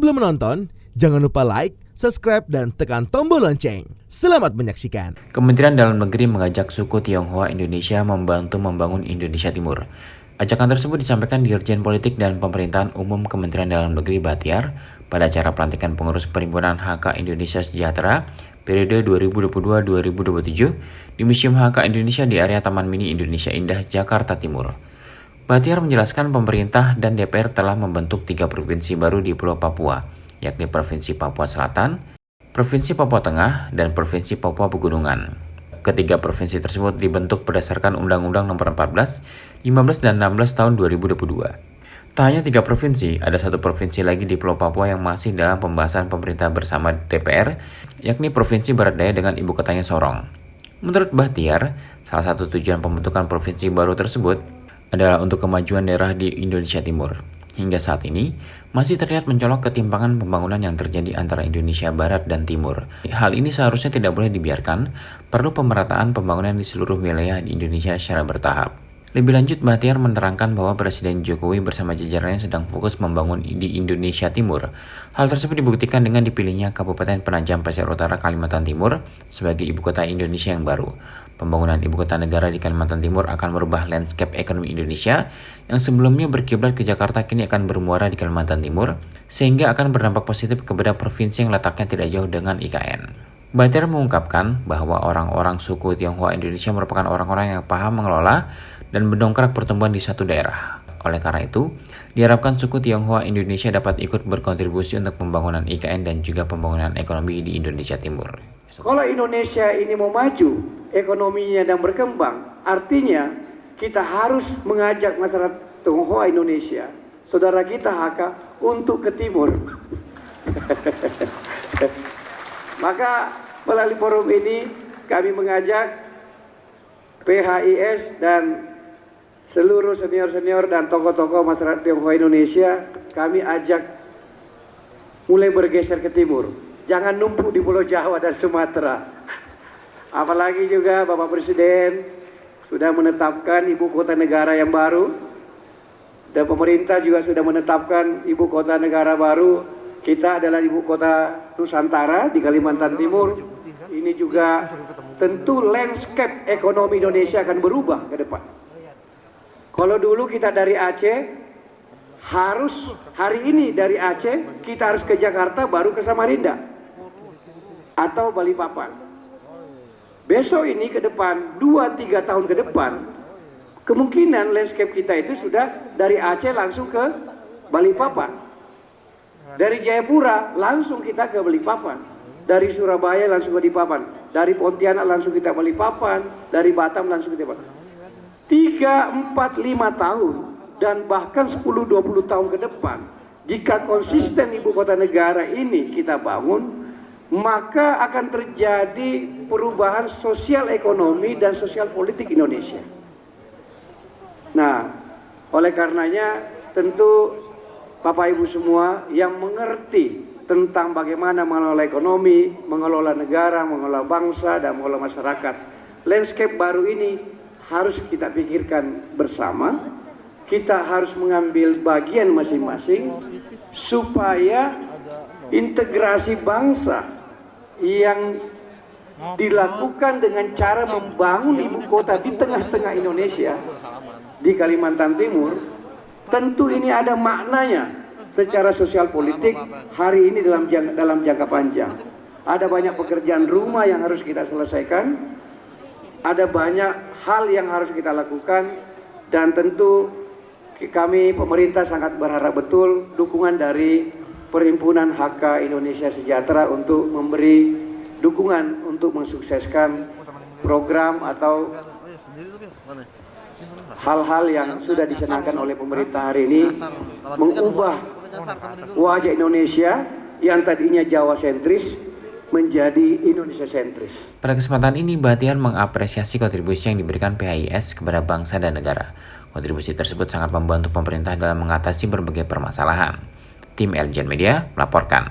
Sebelum menonton, jangan lupa like, subscribe, dan tekan tombol lonceng. Selamat menyaksikan. Kementerian Dalam Negeri mengajak suku Tionghoa Indonesia membantu membangun Indonesia Timur. Ajakan tersebut disampaikan Dirjen Politik dan Pemerintahan Umum Kementerian Dalam Negeri Batiar pada acara pelantikan pengurus Perhimpunan HK Indonesia Sejahtera periode 2022-2027 di Museum HK Indonesia di area Taman Mini Indonesia Indah, Jakarta Timur. Batiar menjelaskan pemerintah dan DPR telah membentuk 3 provinsi baru di Pulau Papua, yakni Provinsi Papua Selatan, Provinsi Papua Tengah, dan Provinsi Papua Pegunungan. Ketiga provinsi tersebut dibentuk berdasarkan Undang-Undang Nomor 14, 15, dan 16 tahun 2022. Tak hanya 3 provinsi, ada 1 provinsi lagi di Pulau Papua yang masih dalam pembahasan pemerintah bersama DPR, yakni Provinsi Barat Daya dengan ibu kotanya Sorong. Menurut Batiar, salah satu tujuan pembentukan provinsi baru tersebut adalah untuk kemajuan daerah di Indonesia Timur. Hingga saat ini, masih terlihat mencolok ketimpangan pembangunan yang terjadi antara Indonesia Barat dan Timur. Hal ini seharusnya tidak boleh dibiarkan, perlu pemerataan pembangunan di seluruh wilayah di Indonesia secara bertahap. Lebih lanjut, Batiar menerangkan bahwa Presiden Jokowi bersama jajarannya sedang fokus membangun di Indonesia Timur. Hal tersebut dibuktikan dengan dipilihnya Kabupaten Penajam Pasir Utara, Kalimantan Timur sebagai ibu kota Indonesia yang baru. Pembangunan ibu kota negara di Kalimantan Timur akan merubah landscape ekonomi Indonesia yang sebelumnya berkiblat ke Jakarta kini akan bermuara di Kalimantan Timur, sehingga akan berdampak positif kepada provinsi yang letaknya tidak jauh dengan IKN. Batiar mengungkapkan bahwa orang-orang suku Tionghoa Indonesia merupakan orang-orang yang paham mengelola dan mendongkrak pertumbuhan di satu daerah. Oleh karena itu, diharapkan suku Tionghoa Indonesia dapat ikut berkontribusi untuk pembangunan IKN dan juga pembangunan ekonomi di Indonesia Timur. Kalau Indonesia ini mau maju, ekonominya dan berkembang, artinya kita harus mengajak masyarakat Tionghoa Indonesia, saudara kita HK, untuk ke timur. Maka melalui forum ini kami mengajak PHIS dan seluruh senior-senior dan tokoh-tokoh masyarakat Tionghoa Indonesia, kami ajak mulai bergeser ke timur. Jangan numpuk di Pulau Jawa dan Sumatera. Apalagi juga Bapak Presiden sudah menetapkan ibu kota negara yang baru, dan pemerintah juga sudah menetapkan ibu kota negara baru. Kita adalah ibu kota Nusantara di Kalimantan Timur. Ini juga tentu landscape ekonomi Indonesia akan berubah ke depan. Kalau dulu kita dari Aceh, harus hari ini dari Aceh kita harus ke Jakarta baru ke Samarinda atau Balikpapan. Besok ini ke depan 2-3 tahun ke depan, kemungkinan landscape kita itu sudah dari Aceh langsung ke Balikpapan. Dari Jayapura langsung kita ke Balikpapan. Dari Surabaya langsung ke Balikpapan. Dari Pontianak langsung kita Balikpapan. Dari Batam langsung kita Balikpapan. 3, 4, 5 tahun dan bahkan 10-20 tahun ke depan, jika konsisten ibu kota negara ini kita bangun, maka akan terjadi perubahan sosial ekonomi dan sosial politik Indonesia. Nah, oleh karenanya tentu Bapak Ibu semua yang mengerti tentang bagaimana mengelola ekonomi, mengelola negara, mengelola bangsa, dan mengelola masyarakat, landscape baru ini harus kita pikirkan bersama. Kita harus mengambil bagian masing-masing supaya integrasi bangsa yang dilakukan dengan cara membangun ibu kota di tengah-tengah Indonesia, di Kalimantan Timur, tentu ini ada maknanya secara sosial politik hari ini dalam jangka panjang. Ada banyak pekerjaan rumah yang harus kita selesaikan, ada banyak hal yang harus kita lakukan, dan tentu kami pemerintah sangat berharap betul dukungan dari Perhimpunan HK Indonesia Sejahtera untuk memberi dukungan untuk mensukseskan program atau hal-hal yang sudah dicanangkan oleh pemerintah hari ini, mengubah wajah Indonesia yang tadinya Jawa sentris menjadi Indonesia sentris. Pada kesempatan ini, Batiar mengapresiasi kontribusi yang diberikan PHIS kepada bangsa dan negara. Kontribusi tersebut sangat membantu pemerintah dalam mengatasi berbagai permasalahan. Tim Eljan Media melaporkan.